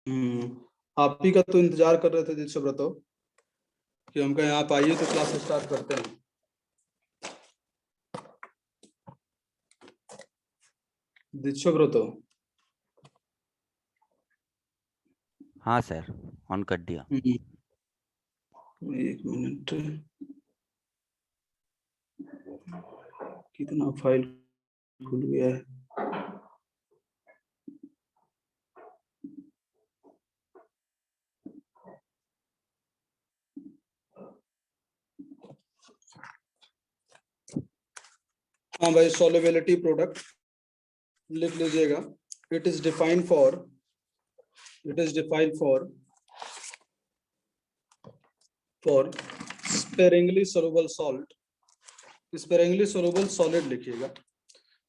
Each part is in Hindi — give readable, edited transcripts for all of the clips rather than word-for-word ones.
आप ही का तो इंतजार कर रहे थे दिल सुब्रत कि हम कहें आप आइए तो क्लास स्टार्ट करते हैं। दिल हाँ सर, ऑन कर दिया। एक मिनट, कितना फाइल खुल गया है। हाँ भाई, सॉल्युबिलिटी प्रोडक्ट लिख लीजिएगा। It is defined for sparingly soluble salt. Sparingly soluble solid लिखिएगा।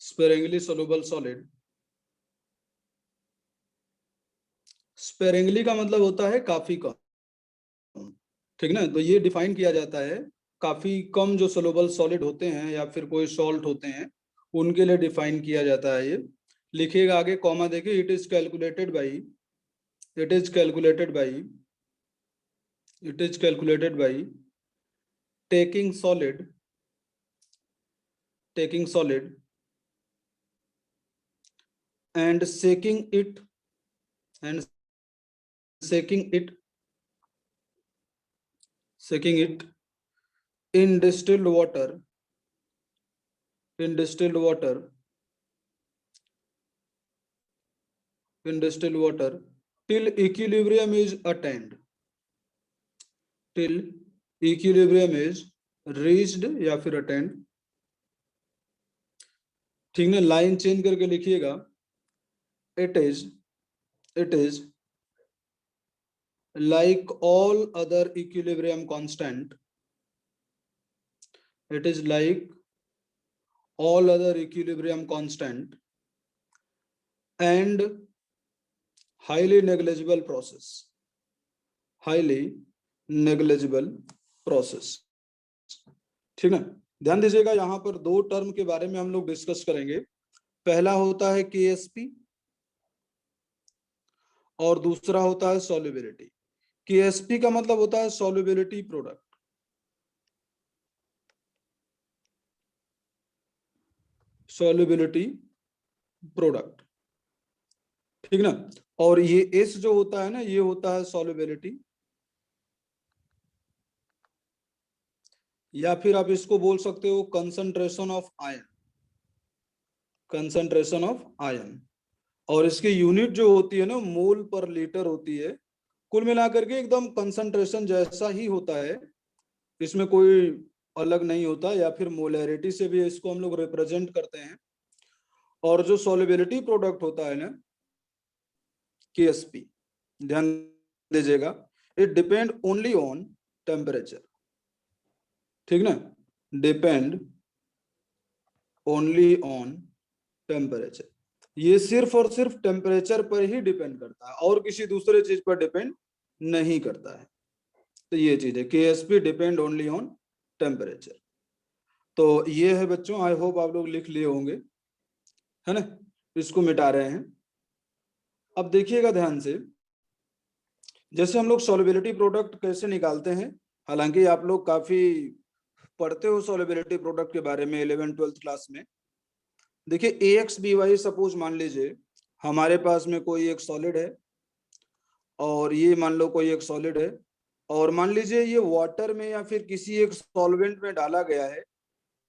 Sparingly soluble solid. स्पेरिंगली का मतलब होता है काफी कम, ठीक ना। तो ये डिफाइन किया जाता है काफी कम जो सोलुबल सॉलिड होते हैं या फिर कोई सॉल्ट होते हैं उनके लिए डिफाइन किया जाता है। ये लिखिएगा आगे, कॉमा देखिए। It is calculated by taking solid and shaking it in distilled water till equilibrium is attained, till equilibrium is reached या फिर attained, ठीक ना। लाइन चेंज करके लिखिएगा, it is like all other equilibrium constant, it is like all other equilibrium constant and highly negligible process, ठीक ना। ध्यान दीजिएगा, यहाँ पर दो टर्म के बारे में हम लोग डिस्कस करेंगे। पहला होता है केएसपी और दूसरा होता है सॉल्युबिलिटी। केएसपी का मतलब होता है सॉल्युबिलिटी प्रोडक्ट, ठीक ना। और ये एस जो होता है ना, ये होता है सॉल्युबिलिटी, या फिर आप इसको बोल सकते हो कंसंट्रेशन ऑफ आयन। और इसकी यूनिट जो होती है ना, मोल पर लीटर होती है। कुल मिलाकर के एकदम कंसंट्रेशन जैसा ही होता है, इसमें कोई अलग नहीं होता। या फिर मोलैरिटी से भी इसको हम लोग रिप्रेजेंट करते हैं। और जो सॉल्युबिलिटी प्रोडक्ट होता है ना, केएसपी, ध्यान दीजिएगा, it depend only on temperature, ठीक ना। डिपेंड ओनली ऑन टेम्परेचर, ये सिर्फ और सिर्फ टेम्परेचर पर ही डिपेंड करता है और किसी दूसरे चीज पर डिपेंड नहीं करता है। तो ये चीज है, Ksp depend only on temperature. तो ये है बच्चों, आई होप आप लोग लिख लिए होंगे, है ना। इसको मिटा रहे हैं। अब देखिएगा ध्यान से, जैसे हम लोग सॉल्युबिलिटी प्रोडक्ट कैसे निकालते हैं। हालांकि आप लोग काफी पढ़ते हो सॉल्युबिलिटी प्रोडक्ट के बारे में 11th-12th क्लास में। देखिए ए एक्स बी वाई, सपोज मान लीजिए हमारे पास में कोई एक सॉलिड है और ये मान लो कोई एक सॉलिड है, और मान लीजिए ये वाटर में या फिर किसी एक सॉल्वेंट में डाला गया है,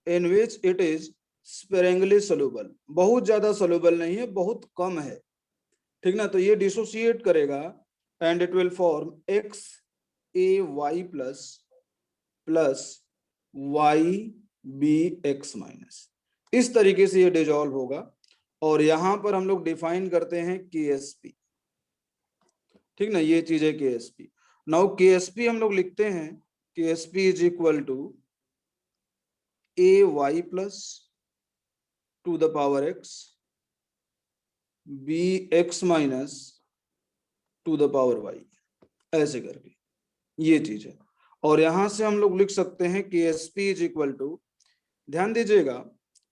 in which it is sparingly soluble, बहुत ज्यादा सोल्यूबल नहीं है, बहुत कम है, ठीक ना। तो ये डिसोसिएट करेगा and it will form x a y plus y b x minus. इस तरीके से ये डिजॉल्व होगा। और यहां पर हम लोग डिफाइन करते हैं केएसपी, ठीक ना। ये चीज है केएसपी। नाउ केएसपी हम लोग लिखते हैं, KSP is equal to a y plus to the power x b x minus to the power y, ऐसे करके ये चीज है। और यहां से हम लोग लिख सकते हैं केएसपी इज इक्वल टू, ध्यान दीजिएगा,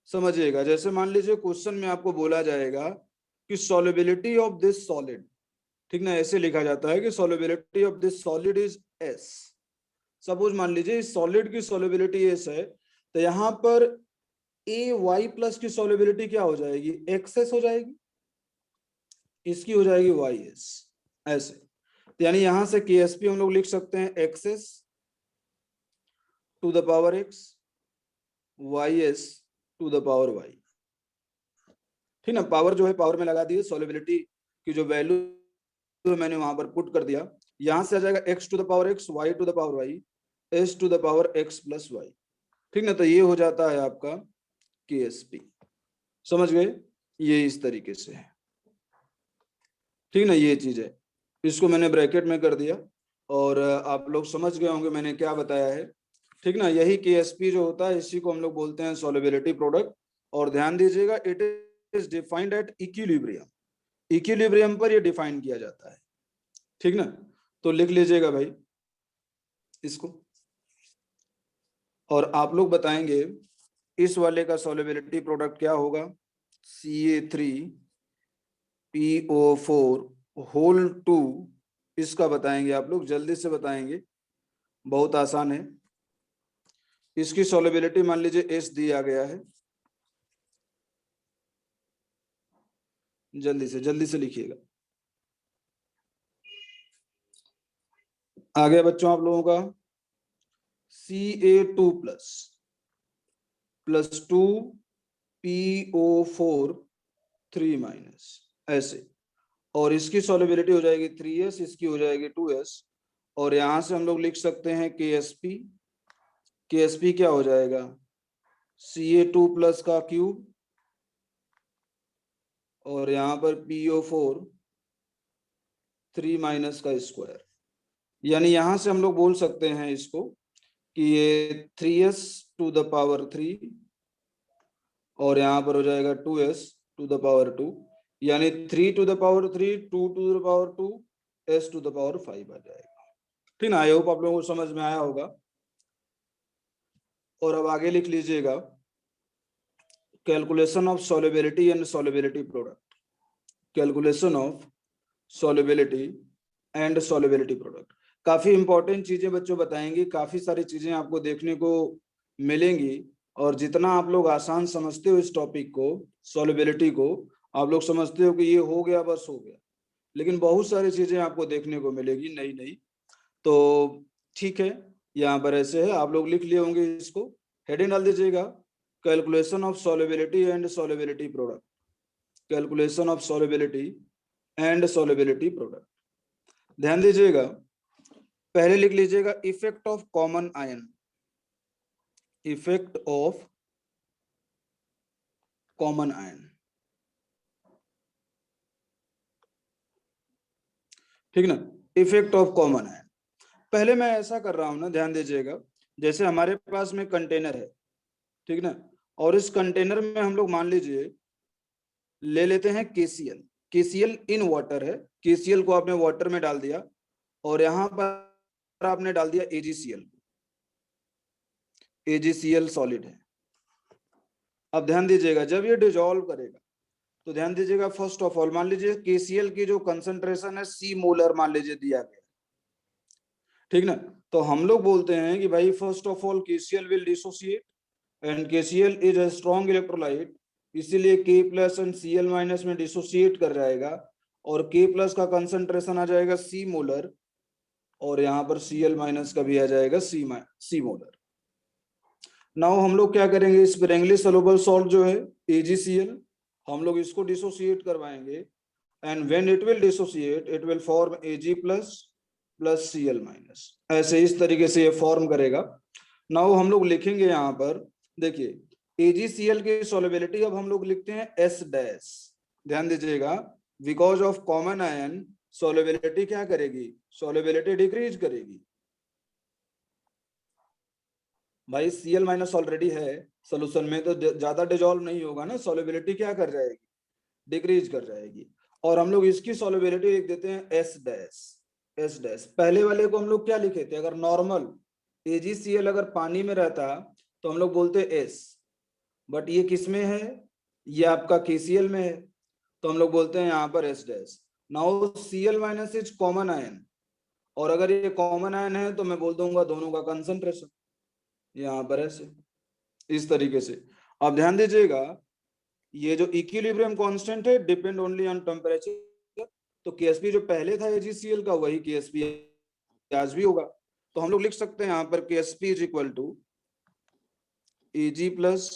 समझिएगा। जैसे मान लीजिए क्वेश्चन में आपको बोला जाएगा कि सॉल्युबिलिटी ऑफ दिस सॉलिड, ठीक ना, ऐसे लिखा जाता है कि solubility of this solid is S. Suppose मान लीजिए इस सॉलिड की सॉल्युबिलिटी एस है, तो यहाँ पर ए वाई प्लस की सॉल्युबिलिटी क्या हो जाएगी, एक्स एस हो जाएगी, इसकी हो जाएगी वाई एस, ऐसे। तो यानी यहां से के एस पी हम लोग लिख सकते हैं x s to the power x, y s to the power y. ठीक ना, पावर जो है पावर में लगा दिए, सॉल्युबिलिटी की जो वैल्यू मैंने वहां पर पुट कर दिया, यहां से आ जाएगा x to the power x, y to the power y, s to the power x plus y. ठीक ना, तो ये हो जाता है आपका के एस पी। समझ गए, ये इस तरीके से है। ठीक ना, ये चीज है, इसको मैंने ब्रैकेट में कर दिया और आप लोग समझ गए होंगे मैंने क्या बताया है। ठीक ना, यही के एस पी जो होता है इसी को हम लोग बोलते हैं सॉल्युबिलिटी प्रोडक्ट। और ध्यान दीजिएगा, it is defined at equilibrium, equilibrium पर ये डिफाइन किया जाता है। ठीक ना, तो लिख लीजिएगा भाई इसको, और आप लोग बताएंगे इस वाले का सॉल्युबिलिटी प्रोडक्ट क्या होगा, CA3PO4 होल 2, इसका बताएंगे आप लोग, जल्दी से बताएंगे, बहुत आसान है। इसकी सॉल्युबिलिटी मान लीजिए एस दिया गया है, जल्दी से लिखिएगा। आ गया बच्चों आप लोगों का, CA2 प्लस 2PO4 3 माइनस, ऐसे। और इसकी सॉल्युबिलिटी हो जाएगी 3s, इसकी हो जाएगी 2s। और यहां से हम लोग लिख सकते हैं KSP, KSP क्या हो जाएगा, CA2 प्लस का क्यूब, और यहां पर PO4 3 माइनस का स्क्वायर। यानी यहां से हम लोग बोल सकते हैं इसको कि ये 3s टू द पावर 3 और यहाँ पर हो जाएगा 2s टू द पावर 2, यानी 3 to the power 3, 2 to the power 2, s to the power 5 आ जाएगा। ठीक ना, आई होप आप लोगों को समझ में आया होगा। और अब आगे लिख लीजिएगा, calculation of solubility and solubility product, calculation of solubility and solubility product. काफी इंपॉर्टेंट चीजें बच्चों बताएंगी, काफी सारी चीजें आपको देखने को मिलेंगी। और जितना आप लोग आसान समझते हो इस टॉपिक को, सॉल्युबिलिटी को, आप लोग समझते हो कि ये हो गया बस हो गया, लेकिन बहुत सारी चीजें आपको देखने को मिलेगी नई नई। तो ठीक है, यहाँ पर ऐसे है, आप लोग लिख लिए होंगे इसको, हेडिंग डाल दीजिएगा, calculation of solubility and solubility product, calculation of solubility and solubility product. ध्यान दीजिएगा, पहले लिख लीजिएगा effect of common ion, effect of common ion. ठीक ना, इफेक्ट ऑफ कॉमन आयन। पहले मैं ऐसा कर रहा हूं ना, ध्यान दीजिएगा, जैसे हमारे पास में कंटेनर है, ठीक ना, और इस कंटेनर में हम लोग मान लीजिए ले लेते हैं KCl, KCl इन वाटर है, KCl को आपने वाटर में डाल दिया और यहां पर आपने डाल दिया AgCl, AgCl सॉलिड है। अब ध्यान दीजिएगा, जब ये डिजोल्व करेगा तो ध्यान दीजिएगा, फर्स्ट ऑफ ऑल मान लीजिए KCl की जो कंसंट्रेशन है C मोलर मान लीजिए दिया गया, ठीक ना, तो हम लोग बोलते हैं कि भाई first of all KCl will dissociate and KCl is a strong electrolyte, इसीलिए K plus and Cl minus में डिसोसिएट कर जाएगा और K प्लस का कंसंट्रेशन आ जाएगा C मोलर और यहाँ पर Cl माइनस का भी आ जाएगा C मोलर। नाउ हम लोग क्या करेंगे, इस स्प्रेंगली सोलुबल सॉल्ट जो है AgCl, हम लोग इसको डिसोसिएट करवाएंगे and when it will dissociate it will form Ag plus plus Cl minus, ऐसे इस तरीके से ये फॉर्म करेगा। नाउ हम लोग लिखेंगे यहाँ पर, देखिए AgCl की सॉल्युबिलिटी अब हम लोग लिखते हैं S डैश, ध्यान दीजिएगा, because of common ion solubility क्या करेगी, सॉल्युबिलिटी डिक्रीज करेगी। भाई Cl माइनस ऑलरेडी है सोल्यूशन में, तो ज्यादा डिजोल्व नहीं होगा ना, सॉल्युबिलिटी क्या कर जाएगी, डिक्रीज कर जाएगी। और हम लोग इसकी सॉल्युबिलिटी लिख देते हैं S डैश, S डैश। पहले वाले को हम लोग क्या लिखे थे, अगर नॉर्मल AgCl अगर पानी में रहता तो हम लोग बोलते S, बट ये किस में है, ये आपका KCl में है, तो हम लोग बोलते हैं यहाँ पर S dash. Now Cl minus is common ion, और अगर ये कॉमन आयन है तो मैं बोल दूंगा दोनों का कंसंट्रेशन, यहाँ पर ऐसे इस तरीके से। अब ध्यान दीजिएगा, ये जो इक्विलिब्रियम कांस्टेंट है डिपेंड ओनली ऑन टेम्परेचर, तो Ksp जो पहले था AgCl का वही Ksp आज भी होगा। तो हम लोग लिख सकते हैं यहाँ पर Ksp is equal to Ag plus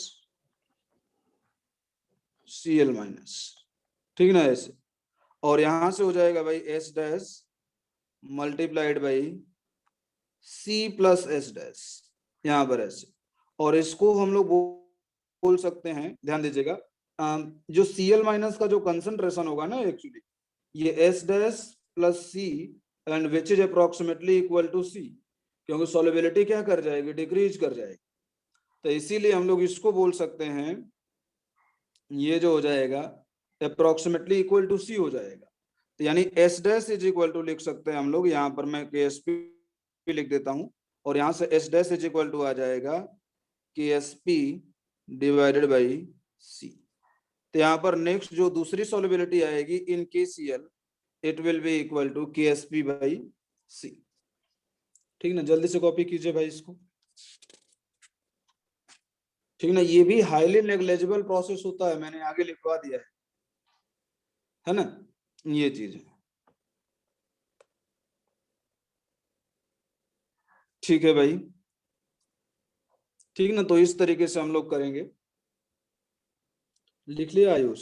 Cl minus, ठीक ना ऐसे, और यहां से हो जाएगा भाई S dash multiplied by C plus S dash, यहाँ पर ऐसे। और इसको हम लोग बोल सकते हैं, ध्यान दीजिएगा, जो Cl माइनस का जो कंसंट्रेशन होगा ना एक्चुअली ये S dash plus C and which is approximately equal to C, क्योंकि सॉल्युबिलिटी क्या कर जाएगी, डिक्रीज कर जाएगी। तो इसीलिए हम लोग इसको बोल सकते हैं, ये जो हो जाएगा अप्रोक्सीमेटली इक्वल टू C हो जाएगा। तो यानी S dash is equal to लिख सकते हैं हम लोग, यहाँ पर मैं KSP लिख देता हूं, और यहाँ से S dash is equal to आ जाएगा KSP डिवाइडेड बाई C। तो यहाँ पर नेक्स्ट जो दूसरी सॉल्युबिलिटी आएगी in KCl, it will be equal to KSP by C। ठीक ना, जल्दी से कॉपी कीजिए भाई इसको, ठीक ना। ये भी हाईली नेग्लेजिबल प्रोसेस होता है, मैंने आगे लिखवा दिया है ना, ये चीज है। ठीक है भाई, ठीक ना, तो इस तरीके से हम लोग करेंगे। लिख लिया आयुष?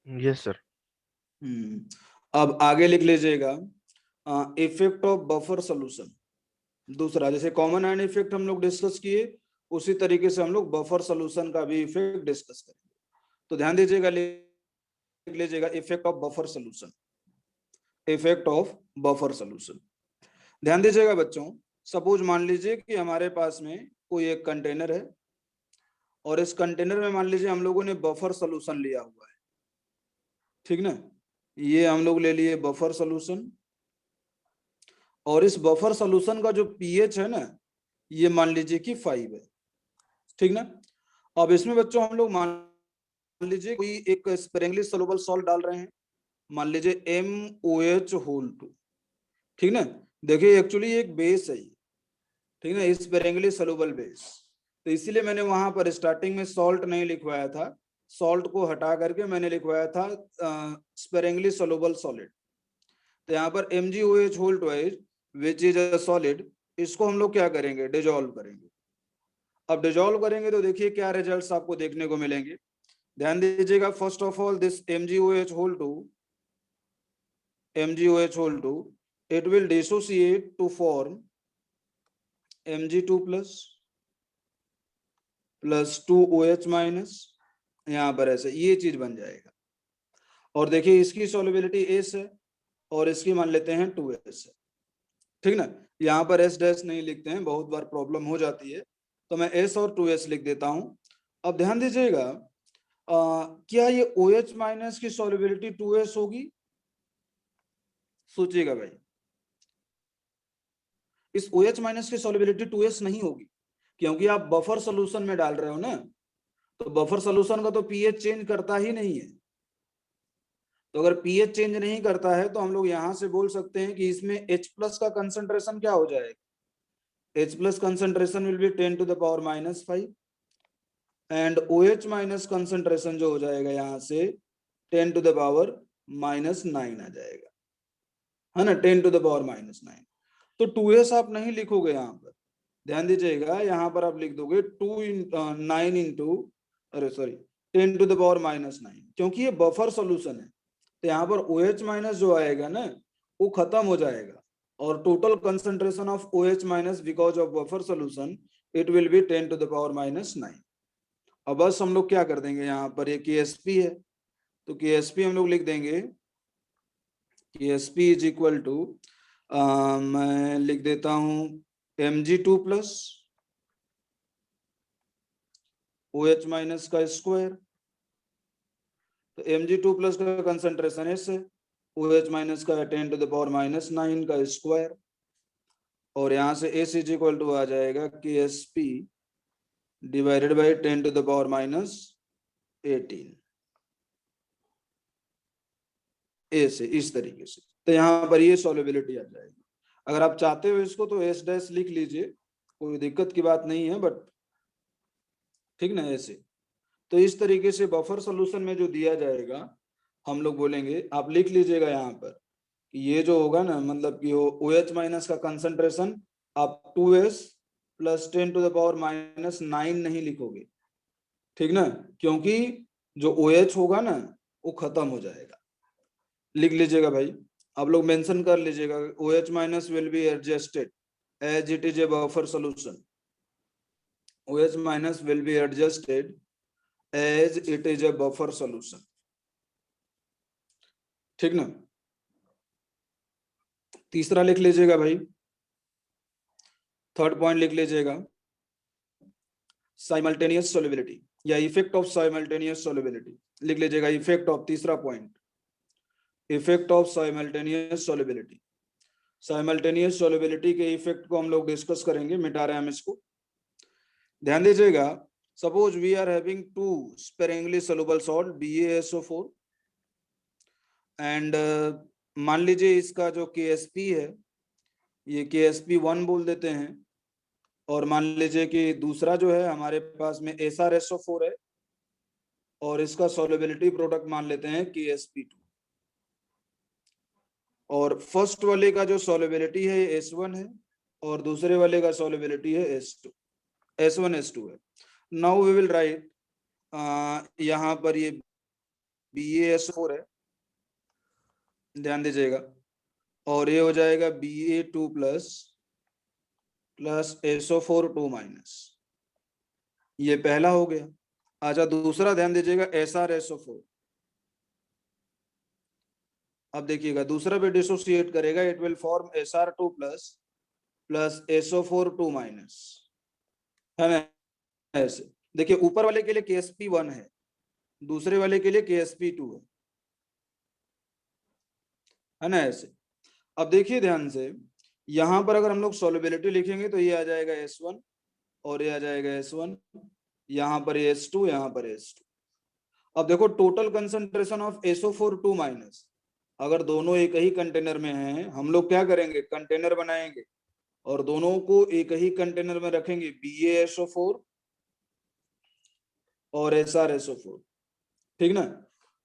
Yes sir. अब आगे लिख लीजिएगा इफेक्ट ऑफ बफर सोल्यूशन। दूसरा, जैसे कॉमन आयन इफेक्ट हम लोग डिस्कस किए, उसी तरीके से हम लोग बफर सोल्यूशन का भी इफेक्ट डिस्कस करेंगे। तो ध्यान दीजिएगा, लिख लीजिएगा effect of buffer solution, effect of buffer solution. ध्यान दीजिएगा बच्चों, सपोज मान लीजिए कि हमारे पास में कोई एक कंटेनर है, और इस कंटेनर में मान लीजिए हम लोगों ने बफर सोल्यूशन लिया हुआ है, ठीक ना, ये हम लोग ले लिए बफर सोल्यूशन, और इस बफर सोल्यूशन का जो पीएच है ना, ये मान लीजिए कि 5 है, ठीक ना। अब इसमें बच्चों हम लोग मान लीजिए कोई एक स्पेरिंगली सोलुबल सॉल्ट डाल रहे हैं, मान लीजिए MOH2, ठीक ना। देखिए एक्चुअली एक बेस है, ठीक ना, स्पेरिंगली सोलुबल बेस, तो इसीलिए मैंने वहां पर स्टार्टिंग में सॉल्ट नहीं लिखवाया था, सॉल्ट को हटा करके मैंने लिखवाया था स्पेरिंगली सोलुबल सॉलिड। तो यहाँ पर MgOH2 which is a solid, इसको हम लोग क्या करेंगे, डिजोल्व करेंगे। अब डिजोल्व करेंगे तो देखिए क्या रिजल्ट्स आपको देखने को मिलेंगे। ध्यान दीजिएगा, first of all this MgOH2 it will dissociate to form Mg2 plus 2OH minus, यहाँ पर ऐसे ये चीज बन जाएगा। और देखिए इसकी सॉल्युबिलिटी S है, और इसकी मान लेते हैं 2S है, ठीक ना। यहाँ पर S डैश नहीं लिखते हैं, बहुत बार प्रॉब्लम हो जाती है, तो मैं S और 2S लिख देता हूं। अब ध्यान दीजिएगा, क्या ये OH माइनस की सॉल्युबिलिटी 2S होगी? सोचिएगा भाई, इस OH माइनस की सॉल्युबिलिटी 2S नहीं होगी, क्योंकि आप बफर सोल्यूशन में डाल रहे हो ना, तो बफर सोल्यूशन का तो पीएच चेंज करता ही नहीं है। तो अगर पीएच चेंज नहीं करता है तो हम लोग यहां से बोल सकते हैं कि इसमें H+ का कंसंट्रेशन क्या हो जाएगा, H+ concentration will be 10 to the power -5, and OH minus concentration जो हो जाएगा यहाँ से 10 to the power -9 आ जाएगा, है ना, 10 to the power -9। तो 2S आप नहीं लिखोगे यहाँ पर, ध्यान दीजिएगा, यहाँ पर आप लिख दोगे 9 इंटू, अरे सॉरी 10 to the power -9, क्योंकि ये बफर सोल्यूशन है। तो यहाँ पर OH माइनस जो आएगा ना वो खत्म हो जाएगा, और total concentration of OH minus because of buffer solution it will B 10 to the power -9। अब बस हम लोग क्या कर देंगे, यहाँ पर ये KSP है, तो KSP हम लोग लिख देंगे, KSP इज इक्वल टू, मैं लिख देता हूं Mg2 प्लस OH माइनस का स्क्वायर। तो Mg2 प्लस का कंसंट्रेशन S है, OH माइनस का 10 to the power -9 का स्क्वायर, और यहां से S इज इक्वल टू आ जाएगा KSP divided by 10 to the power -18। ए से, इस तरीके से। तो यहाँ पर ये सॉल्युबिलिटी आ जाएगी। अगर आप चाहते हो इसको तो एस डैश लिख लीजिए, कोई दिक्कत की बात नहीं है, बट ठीक ना, ऐसे। तो इस तरीके से बफर सॉल्यूशन में जो दिया जाएगा हम लोग बोलेंगे, आप लिख लीजिएगा यहाँ पर कि ये जो होगा ना, मतलब कि ओ एच माइनस का कंसंट्रेशन आप 2s प्लस 10⁻⁻9 नहीं लिखोगे, ठीक ना, क्योंकि जो ओ एच होगा ना वो खत्म हो जाएगा। लिख लीजिएगा भाई, आप लोग मेंशन कर लीजिएगा, O H minus will be adjusted as it is a buffer solution. OH minus will be adjusted as it is a buffer solution, ठीक ना। तीसरा लिख लीजिएगा भाई, थर्ड पॉइंट लिख लीजिएगा, साइमल्टेनियस सॉल्युबिलिटी या इफेक्ट ऑफ साइमल्टेनियस सॉल्युबिलिटी। लिख लीजिएगा इफेक्ट ऑफ, तीसरा point, effect of simultaneous solubility. Simultaneous solubility के इफेक्ट को हम लोग डिस्कस करेंगे, मिटा रहे हैं हम इसको। ध्यान दीजिएगा, suppose we are having two sparingly soluble salt BaSO4 and मान लीजिए इसका जो KSP है ये KSP1 बोल देते हैं, और मान लीजिए कि दूसरा जो है हमारे पास में SrSO4 है और इसका सॉल्युबिलिटी प्रोडक्ट मान लेते हैं KSP2, और फर्स्ट वाले का जो सॉल्युबिलिटी है ये S1 है और दूसरे वाले का सॉल्युबिलिटी है S2, S1 S2 है। नाउ वी विल राइट, यहाँ पर ये BaSO4 है, ध्यान दीजिएगा, और ये हो जाएगा Ba2 प्लस SO4 2 माइनस, ये पहला हो गया। अच्छा दूसरा ध्यान दीजिएगा SrSO4, अब देखिएगा दूसरा भी डिसोसिएट करेगा, it will form Sr2 plus SO4 2 minus, है ना, ऐसे। देखिए ऊपर वाले के लिए KSP1 है, दूसरे वाले के लिए KSP2 है ना, ऐसे। अब देखिए ध्यान से, यहां पर अगर हम लोग सॉल्युबिलिटी लिखेंगे तो ये आ जाएगा S1 और ये आ जाएगा S1, यहाँ पर S2, यहाँ पर S2। अब देखो total concentration of SO4 2 minus, अगर दोनों एक ही कंटेनर में हैं हम लोग क्या करेंगे, कंटेनर बनाएंगे और दोनों को एक ही कंटेनर में रखेंगे, BaSO4 और SrSO4, ठीक ना।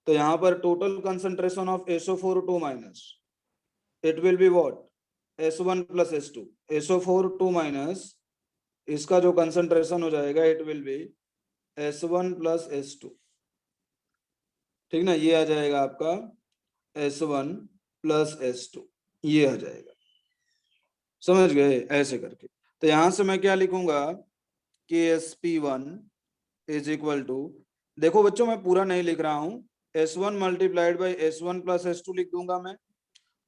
तो यहाँ पर total concentration of SO4 2 minus, it will be what, S1 plus S2, SO4 2 minus इसका जो कंसंट्रेशन हो जाएगा it will B S1 plus S2, ठीक ना, ये आ जाएगा आपका S1 प्लस S2, ये आ जाएगा, समझ गए, ऐसे करके। तो यहां से मैं क्या लिखूंगा, KSP1 इज इक्वल टू, देखो बच्चों मैं पूरा नहीं लिख रहा हूं, S1 multiplied by S1 plus S2 लिख दूंगा मैं,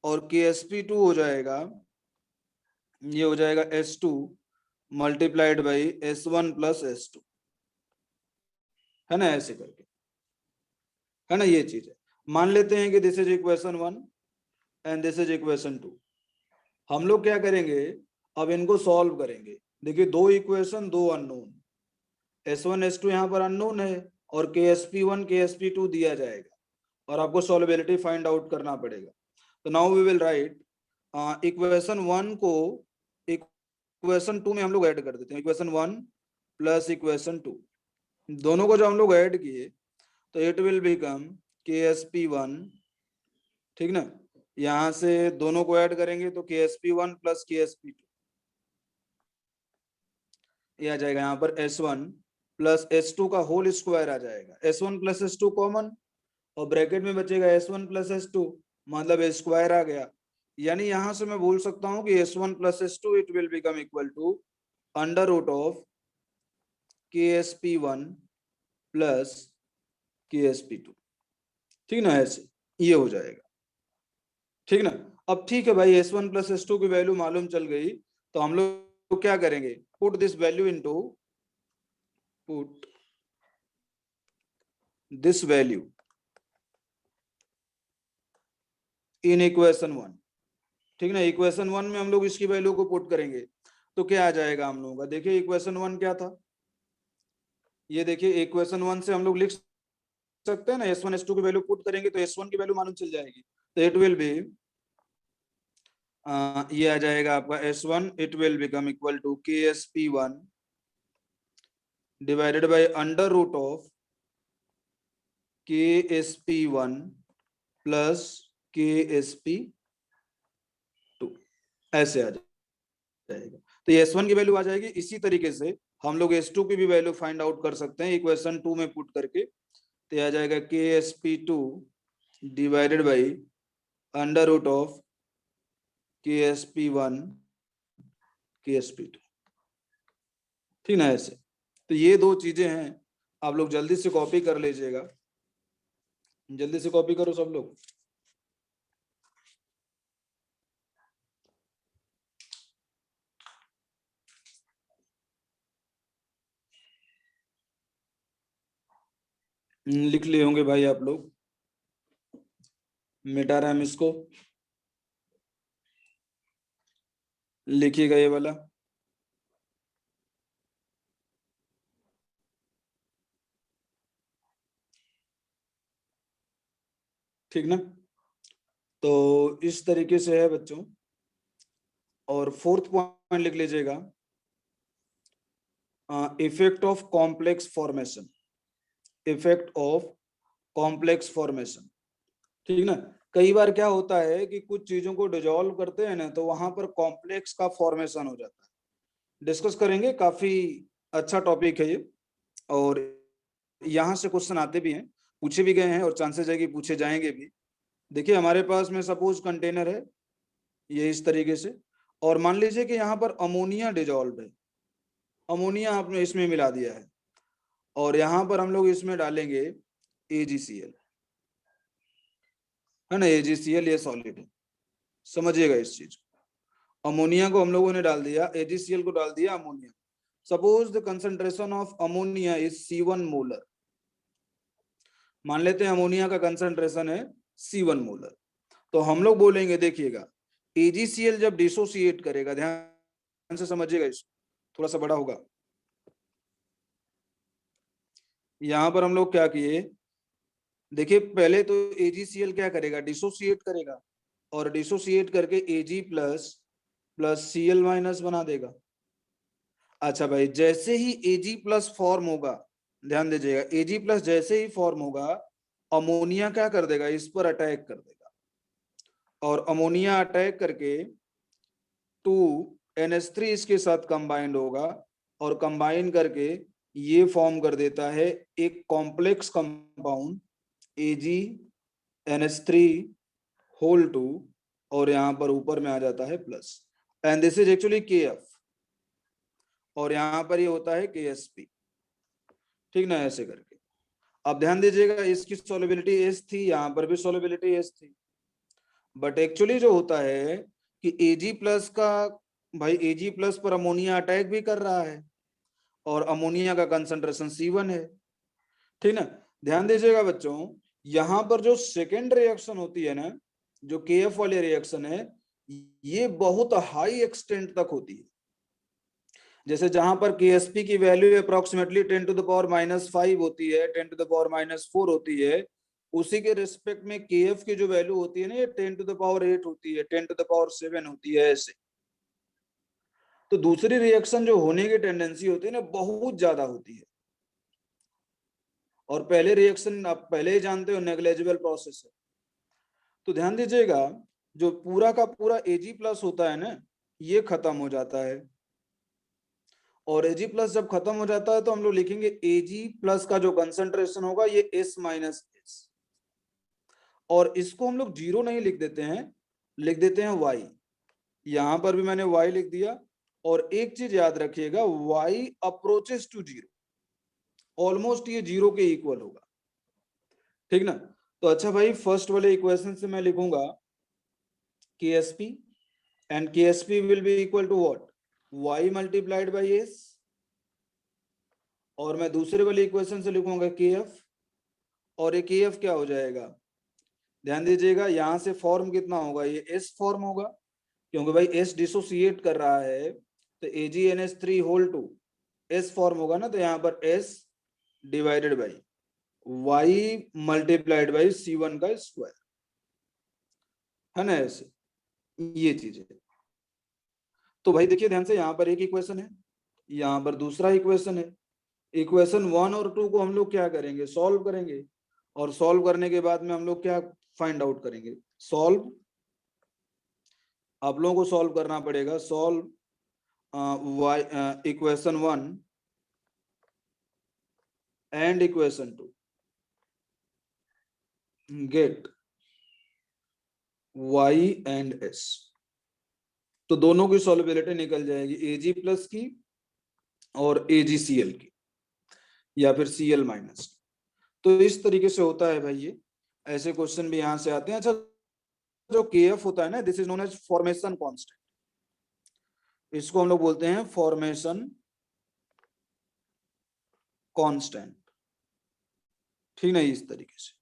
और KSP2 हो जाएगा, ये हो जाएगा S2 multiplied by S1 plus S2, है ना, ऐसे करके, है ना, ये चीज है। मान लेते हैं कि this is equation 1 and this is equation 2। हम लोग क्या करेंगे, अब इनको सॉल्व करेंगे। देखिए दो इक्वेशन, दो अननोन, S1 S2 यहाँ पर अननोन है और KSP1 KSP2 दिया जाएगा और आपको सॉल्युबिलिटी फाइंड आउट करना पड़ेगा। तो now we will write, equation 1 को इक्वेशन 2 में हम लोग ऐड कर देते हैं, इक्वेशन 1 प्लस इक्वेशन 2, दोनों को जब हम लोग ऐड किए तो इट विल बिकम KSP1, ठीक ना, यहां से दोनों को ऐड करेंगे तो KSP1 प्लस KSP2, ये आ जाएगा यहाँ पर S1 प्लस S2 का होल स्क्वायर आ जाएगा, S1 प्लस S2 कॉमन और ब्रैकेट में बचेगा S1 प्लस S2, मतलब स्क्वायर आ गया। यानी यहां से मैं बोल सकता हूं कि S1 plus S2 it will become equal to under root of KSP1 plus KSP2, ठीक ना, ऐसे ये हो जाएगा, ठीक ना। अब ठीक है भाई, S1 प्लस S2 की वैल्यू मालूम चल गई, तो हम लोग क्या करेंगे, put this value into, put this value in equation 1, ठीक ना। इक्वेशन 1 में हम लोग इसकी वैल्यू को पुट करेंगे तो क्या आ जाएगा हम लोगों का, देखिए इक्वेशन 1 क्या था, ये देखिए इक्वेशन 1 से हम लोग लिख सकते हैं ना, S1 S2 की वैल्यू पुट करेंगे तो S1 की वैल्यू मालूम चल जाएगी, तो इट विल बी ये आ जाएगा आपका S1, it will become equal to KSP1 divided by under root of KSP1 plus KSP2, ऐसे आ जाएगा। तो ये S1 की वैल्यू आ जाएगी। इसी तरीके से हम लोग S2 की भी वैल्यू फाइंड आउट कर सकते हैं इक्वेशन 2 में पुट करके। तो आ जाएगा KSP2 divided by under root of KSP1 KSP2, ठीक ना, ऐसे। तो ये दो चीजें हैं, आप लोग जल्दी से कॉपी कर लीजिएगा, जल्दी से कॉपी करो सब लोग। लिख लिए होंगे भाई आप लोग, मिटा रहे हम इसको, लिखिएगा ये वाला। ठीक ना, तो इस तरीके से है बच्चों। और फोर्थ पॉइंट लिख लीजिएगा, effect of complex formation, effect of complex formation, ठीक ना। कई बार क्या होता है कि कुछ चीजों को डिजोल्व करते हैं ना, तो वहां पर कॉम्प्लेक्स का फॉर्मेशन हो जाता है। डिस्कस करेंगे, काफी अच्छा टॉपिक है ये, और यहाँ से क्वेश्चन आते भी हैं, पूछे भी गए हैं, और चांसेस है कि पूछे जाएंगे भी। देखिए हमारे पास में सपोज कंटेनर है ये इस तरीके से, और मान लीजिए कि यहाँ पर अमोनिया डिजोल्व है, अमोनिया आपने इसमें मिला दिया है, और यहाँ पर हम लोग इसमें डालेंगे AgCl, है ना। AgCl ये सॉलिड है, समझिएगा इस चीज को। अमोनिया को हम लोगों ने डाल दिया, AgCl को डाल दिया ammonia. Suppose the concentration of ammonia is C1 molar, मान लेते हैं अमोनिया का कंसंट्रेशन है C1 मोलर। तो हम लोग बोलेंगे, देखिएगा AgCl जब डिसोसिएट करेगा, ध्यान से समझिएगा इसको, थोड़ा सा बड़ा होगा। यहां पर हम लोग क्या किए, देखिए पहले तो AgCl क्या करेगा, डिसोसिएट करेगा, और डिसोसिएट करके Ag plus plus Cl minus बना देगा। अच्छा भाई, जैसे ही Ag प्लस फॉर्म होगा, ध्यान दीजिएगा, Ag प्लस जैसे ही फॉर्म होगा, अमोनिया क्या कर देगा, इस पर अटैक कर देगा, और अमोनिया अटैक करके 2NH3 इसके साथ कंबाइंड होगा, और कंबाइन करके ये फॉर्म कर देता है एक कॉम्प्लेक्स कंपाउंड AgNH3 होल 2, और यहां पर ऊपर में आ जाता है plus, and this is actually KF, और यहां पर ये होता है KSP, ठीक ना, ऐसे करके। अब ध्यान दीजिएगा, इसकी सॉल्युबिलिटी S थी, यहां पर भी सॉल्युबिलिटी S थी, बट एक्चुअली जो होता है कि Ag प्लस का, भाई Ag प्लस पर अमोनिया अटैक भी कर रहा है, और अमोनिया का कंसंट्रेशन C1 है, ठीक ना। ध्यान दीजिएगा बच्चों, यहां पर जो सेकेंड रिएक्शन होती है ना, जो KF वाली रिएक्शन है, ये बहुत हाई एक्सटेंट तक होती है। जैसे जहां पर KSP की वैल्यू अप्रोक्सीमेटली 10⁻⁻5 होती है, 10⁻⁴ होती है, उसी के रिस्पेक्ट में KF की जो वैल्यू होती है ना, ये 10⁸ होती है, 10⁷ होती है, ऐसे। तो दूसरी रिएक्शन जो होने की टेंडेंसी होती है ना, बहुत ज्यादा होती है, और पहले रिएक्शन आप पहले ही जानते हो, नेग्लेजिबल प्रोसेस है। तो ध्यान दीजिएगा, जो पूरा का पूरा Ag प्लस होता है ना, ये खत्म हो जाता है, और Ag प्लस जब खत्म हो जाता है तो हम लोग लिखेंगे Ag प्लस का जो कंसंट्रेशन होगा ये S माइनस एस, और इसको हम लोग जीरो नहीं लिख देते हैं, लिख देते हैं Y। यहां पर भी मैंने Y लिख दिया, और एक चीज याद रखिएगा, Y approaches to zero, almost ये जीरो के इक्वल होगा, ठीक ना। तो अच्छा भाई, फर्स्ट वाले इक्वेशन से मैं लिखूंगा KSP, and KSP will be equal to what, Y multiplied by S, और मैं दूसरे वाले इक्वेशन से लिखूंगा KF, और ये KF क्या हो जाएगा, ध्यान दीजिएगा, यहां से फॉर्म कितना होगा, ये S फॉर्म होगा, क्योंकि भाई S डिसोसिएट कर रहा है, तो AgNH3 होल 2 S फॉर्म होगा ना, तो यहाँ पर S divided by Y multiplied by C1 का स्क्वायर, है ना, ऐसे ये चीज है। तो भाई देखिए ध्यान से, यहाँ पर एक इक्वेशन है, यहाँ पर दूसरा इक्वेशन है। इक्वेशन 1 और 2 को हम लोग क्या करेंगे, सॉल्व करेंगे, और सॉल्व करने के बाद में हम लोग क्या फाइंड आउट करेंगे, सॉल्व, आप लोगों को सॉल्व करना पड़ेगा, solve y equation 1 and equation 2, get y and s। तो दोनों की सॉल्युबिलिटी निकल जाएगी, Ag प्लस की और AgCl की, या फिर Cl माइनस। तो इस तरीके से होता है भाई ये, ऐसे क्वेश्चन भी यहां से आते हैं। अच्छा, जो Kf होता है ना, this is known as formation constant, इसको हम लोग बोलते हैं फॉर्मेशन कांस्टेंट, ठीक ना, इस तरीके से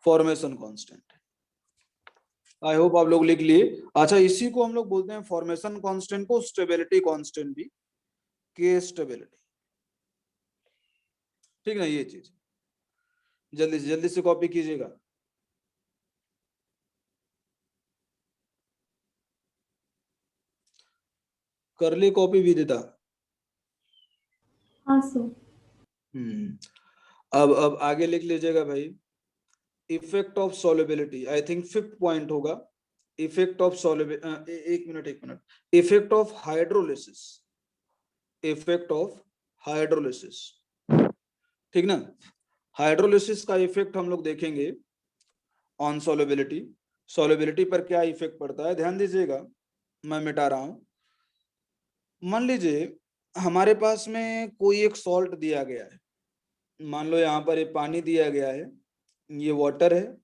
फॉर्मेशन कांस्टेंट। आई होप आप लोग लिख लिए। अच्छा, इसी को हम लोग बोलते हैं फॉर्मेशन कांस्टेंट को स्टेबिलिटी कांस्टेंट भी, के स्टेबिलिटी, ठीक ना, ये चीज जल्दी से कॉपी कीजिएगा। कर ली कॉपी विदिता? हाँ सर। अब आगे लिख लीजिएगा भाई, effect of solubility, I think 5th point होगा, इफेक्ट ऑफ सॉल्युबिलिटी, एक minute, effect of hydrolysis, effect of hydrolysis, ठीक ना। हाइड्रोलिसिस का इफेक्ट हम लोग देखेंगे ऑन सॉल्युबिलिटी, सॉल्युबिलिटी पर क्या इफेक्ट पड़ता है, ध्यान दीजिएगा, मैं मिटा रहा हूं। मान लीजिए हमारे पास में कोई एक सॉल्ट दिया गया है, मान लो यहाँ पर ये पानी दिया गया है, ये वाटर है,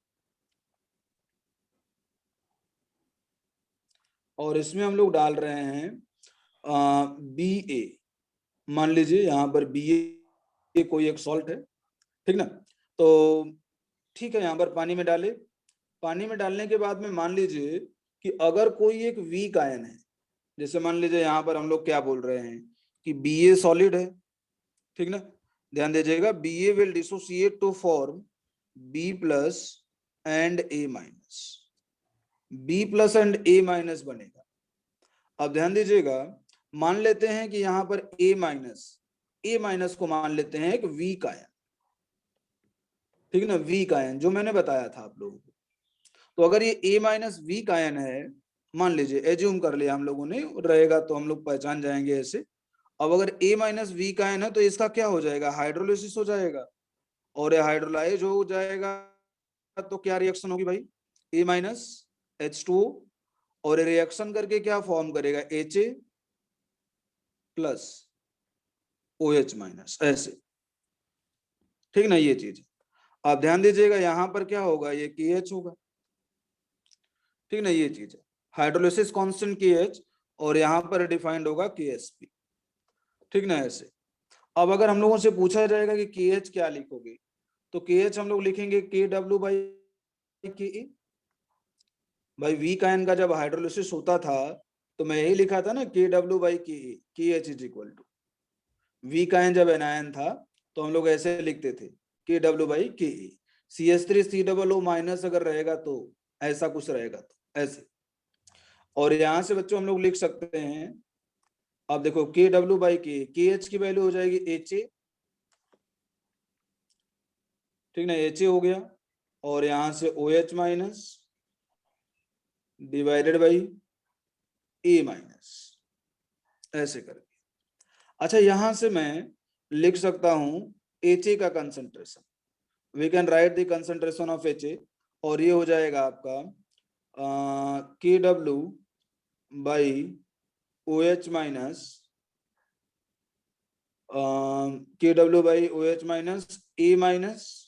और इसमें हम लोग डाल रहे हैं BA, मान लीजिए यहाँ पर BA कोई एक सॉल्ट है, ठीक ना। तो ठीक है, यहाँ पर पानी में डाले, पानी में डालने के बाद में मान लीजिए कि अगर कोई एक वीक आयन है, जैसे मान लीजिए यहाँ पर हम लोग क्या बोल रहे हैं कि BA सॉलिड है, ठीक ना, ध्यान दीजिएगा, BA will dissociate to form B plus and A minus, B plus and A minus बनेगा। अब ध्यान दीजिएगा, मान लेते हैं कि यहाँ पर A माइनस को मान लेते हैं एक वीक आयन, ठीक है ना, वीक आयन जो मैंने बताया था आप लोगों को। तो अगर ये A माइनस वीक आयन है, मान लीजिए, एज्यूम कर लिया हम लोगों ने, रहेगा तो हम लोग पहचान जाएंगे ऐसे। अब अगर A माइनस वीक आयन है तो इसका क्या हो जाएगा, हाइड्रोलिसिस हो जाएगा, और ये हाइड्रोलाइज हो जाएगा, तो क्या रिएक्शन होगी भाई, A माइनस H2O, और रिएक्शन करके क्या फॉर्म करेगा, HA प्लस OH माइनस, ऐसे, ठीक ना, ये चीज। आप ध्यान दीजिएगा, यहां पर क्या होगा, ये KH होगा, ठीक ना, ये चीज है, हाइड्रोलिसिस कांस्टेंट KH, और यहां पर डिफाइंड होगा KSP, ठीक ना, ऐसे। अब अगर हम लोगों से पूछा जाएगा कि KH क्या लिखोगे, तो KH हम लोग लिखेंगे KW/KA। भाई वीक आयन का जब हाइड्रोलिसिस होता था तो मैं यही लिखा था ना, KW/KA, KH is equal to, weak ion जब एनायन था तो हम लोग ऐसे लिखते थे, KW/KA। CH3COO माइनस अगर रहेगा तो ऐसा कुछ रहेगा, तो ऐसे। और यहां से बच्चों हम लोग लिख सकते हैं, अब देखो KW/KA, KH की वैल्यू हो जाएगी HA, ठीक ना, HA हो गया, और यहां से OH minus divided by A minus, ऐसे करके। अच्छा, यहां से मैं लिख सकता हूं HA का concentration, we can write the concentration of HA, और ये हो जाएगा आपका KW/OH minus, KW/OH minus A minus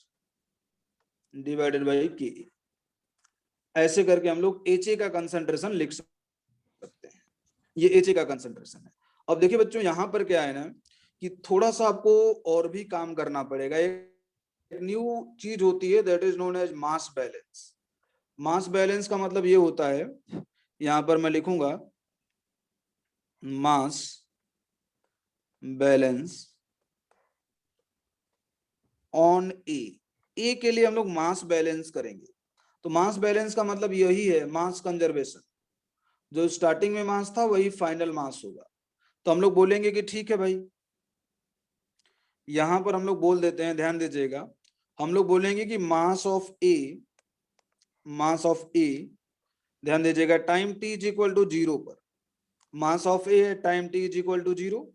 divided by K, ऐसे करके हम लोग HA का कंसंट्रेशन लिख सकते हैं, ये HA का कंसंट्रेशन है। अब देखिए बच्चों, यहां पर क्या है ना कि थोड़ा सा आपको और भी काम करना पड़ेगा, एक न्यू चीज होती है, that is known as mass balance. Mass balance का मतलब ये होता है, यहां पर मैं लिखूंगा मास बैलेंस ऑन ए के लिए हम लोग मास बैलेंस करेंगे। तो मास बैलेंस का मतलब यही है, मास कंजर्वेशन। जो स्टार्टिंग में मास था वही फाइनल मास होगा। तो हम लोग बोलेंगे कि ठीक है भाई, यहां पर हम लोग बोल देते हैं, ध्यान दीजिएगा, हम लोग बोलेंगे कि मास of A, mass of A, ध्यान दीजिएगा, time T is equal to 0 पर, मास ऑफ ए है time T is equal to 0,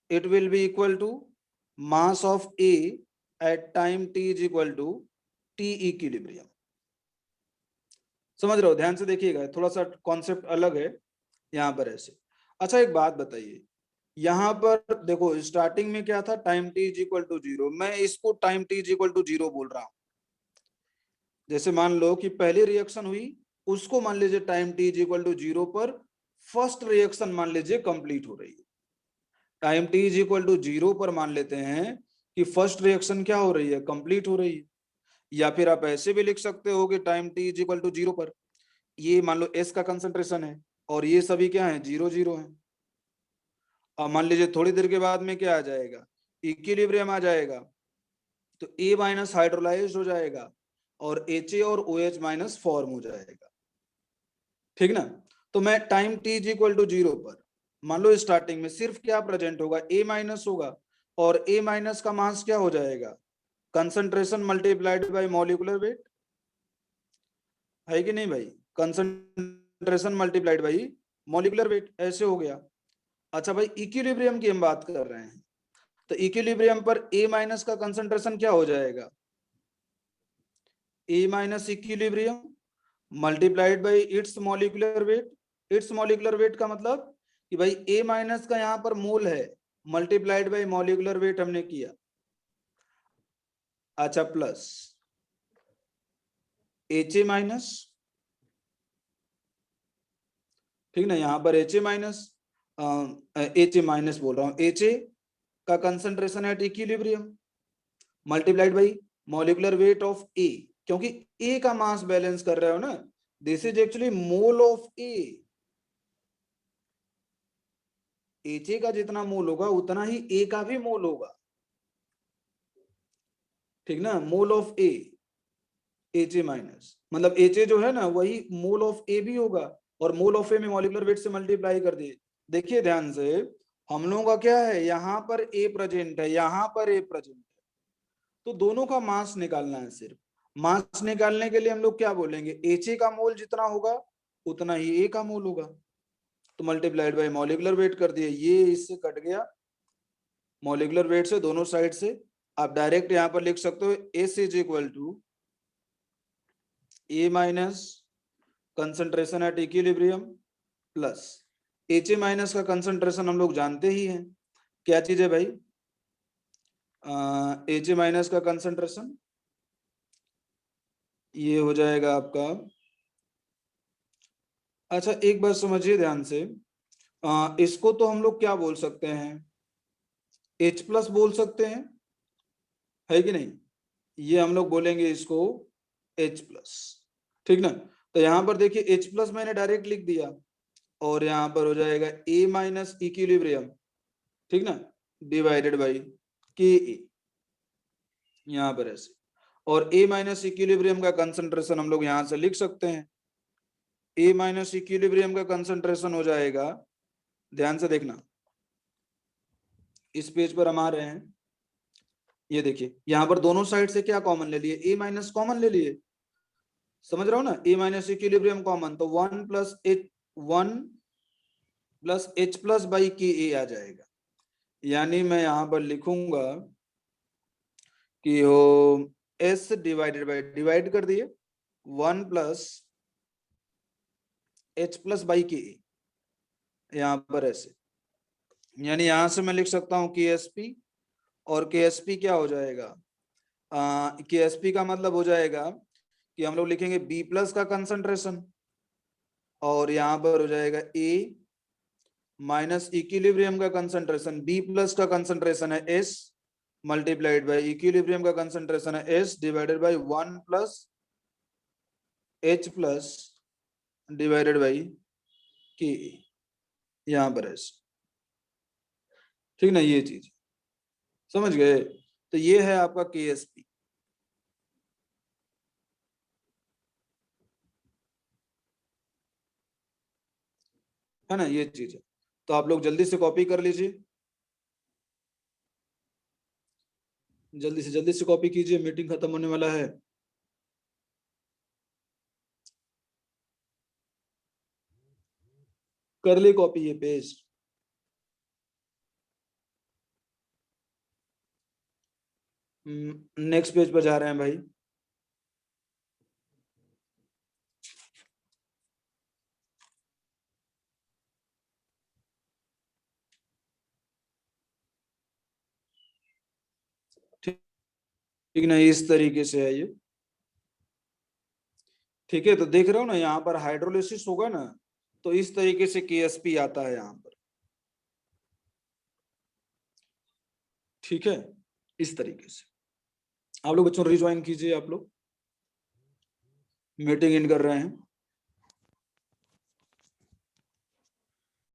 it will be equal to mass of A at time t is equal to T equilibrium। समझ रहे हो, ध्यान से देखिएगा, थोड़ा सा कॉन्सेप्ट अलग है यहाँ पर ऐसे। अच्छा एक बात बताइए, यहाँ पर देखो स्टार्टिंग में क्या था, time t is equal to 0, मैं इसको time t is equal to 0 बोल रहा हूँ। जैसे मान लो कि पहली रिएक्शन हुई, उसको मान लीजिए time t is equal to 0 पर फर्स्ट रिएक्शन मान लीजिए कंप्लीट हो रही है। Time t is equal to 0 पर मान लेते हैं कि फर्स्ट रिएक्शन क्या हो रही है, कंप्लीट हो रही है। या फिर आप ऐसे भी लिख सकते हो कि time t is equal to 0 पर ये मान लो S का कंसंट्रेशन है और ये सभी क्या है, 0 0 है। अब मान लीजिए थोड़ी देर के बाद में क्या आ जाएगा, इक्विलिब्रियम आ जाएगा, तो A माइनस हाइड्रोलाइज हो जाएगा और HA और OH माइनस फॉर्म हो जाएगा, ठीक ना। तो मैं time t is equal to 0 पर मान लो स्टार्टिंग में सिर्फ क्या प्रेजेंट होगा, A माइनस होगा, और A माइनस का मास क्या हो जाएगा, concentration multiplied by molecular weight, है कि नहीं भाई, concentration multiplied by molecular weight, ऐसे हो गया। अच्छा भाई इक्विलिब्रियम की हम बात कर रहे हैं, तो इक्विलिब्रियम पर A माइनस का कंसंट्रेशन क्या हो जाएगा, A minus equilibrium multiplied by it's molecular weight. It's molecular weight का मतलब कि भाई A माइनस का यहाँ पर मोल है, मल्टीप्लाइड बाय मॉलिक्यूलर वेट हमने किया। अच्छा प्लस HA माइनस, ठीक ना, यहाँ पर HA माइनस, HA माइनस बोल रहा हूँ, HA का concentration at equilibrium multiplied by molecular weight of A, क्योंकि A का मास बैलेंस कर रहे हो ना, this is actually mole of A। HA का जितना मोल होगा उतना ही A का भी मोल होगा, ठीक ना, mole of A, HA minus मतलब HA जो है ना वही मोल ऑफ A भी होगा, और मोल ऑफ A में मॉलिक्यूलर वेट से मल्टीप्लाई कर दिए। देखिए ध्यान से, हम लोगों का क्या है, यहाँ पर A प्रेजेंट है, यहाँ पर A प्रेजेंट है, तो दोनों का मास निकालना है। सिर्फ मास निकालने के लिए हम लोग क्या बोलेंगे, HA का मोल जितना होगा उतना ही A का मोल होगा, तो मल्टीप्लाइड बाय मॉलिक्यूलर वेट कर दिए, ये इससे कट गया मॉलिक्यूलर वेट से दोनों साइड से। आप डायरेक्ट यहां पर लिख सकते हो S is equal to A minus concentration at equilibrium plus HA minus का कंसंट्रेशन हम लोग जानते ही हैं, क्या चीज है भाई, HA माइनस का कंसंट्रेशन ये हो जाएगा आपका। अच्छा एक बात समझिए ध्यान से, इसको तो हम लोग क्या बोल सकते हैं, H प्लस बोल सकते हैं, है कि नहीं, ये हम लोग बोलेंगे इसको H प्लस, ठीक ना। तो यहाँ पर देखिए H प्लस मैंने डायरेक्ट लिख दिया, और यहाँ पर हो जाएगा A माइनस इक्विलिब्रियम, ठीक ना, डिवाइडेड बाई के ए, यहाँ पर ऐसे, और A माइनस इक्विलिब्रियम का कंसंट्रेशन हम लोग यहाँ से लिख सकते हैं, A माइनस इक्विलिब्रियम का कंसंट्रेशन हो जाएगा, ध्यान से देखना, इस पेज पर हम आ रहे हैं, ये देखिए यहाँ पर दोनों साइड से क्या कॉमन ले लिए, A माइनस कॉमन ले लिए, समझ रहा हो ना, A माइनस इक्विलिब्रियम कॉमन, तो 1 प्लस बाई के ए आ जाएगा। यानी मैं यहां पर लिखूंगा कि हो S डिवाइडेड बाई, डिवाइड कर दिए 1 प्लस H प्लस बाई के ए, यहां पर ऐसे, यानी यहां से मैं लिख सकता हूं KSP, और KSP क्या हो जाएगा, KSP का मतलब हो जाएगा कि हम लोग लिखेंगे B प्लस का कंसंट्रेशन, और यहाँ पर हो जाएगा A माइनस इक्विलिब्रियम का कंसंट्रेशन, B प्लस का कंसंट्रेशन है S मल्टीप्लाइड बाई इक्विलिब्रियम का कंसंट्रेशन है S divided by 1 plus H plus divided by के, यहाँ पर S, ठीक ना, ये चीज समझ गए। तो ये है आपका KSP। है ना, ये चीज है। तो आप लोग जल्दी से कॉपी कर लीजिए, जल्दी से कॉपी कीजिए, मीटिंग खत्म होने वाला है। कर ली कॉपी ये पेस्ट। नेक्स्ट पेज पर जा रहे हैं भाई। ठीक ना, इस तरीके से है ये। ठीक है, तो देख रहे हो ना, यहाँ पर हाइड्रोलिसिस होगा ना, तो इस तरीके से केएसपी आता है यहाँ पर। ठीक है, इस तरीके से आप लोग बच्चों रिज्वाइन कीजिए, आप लोग मीटिंग इन कर रहे हैं।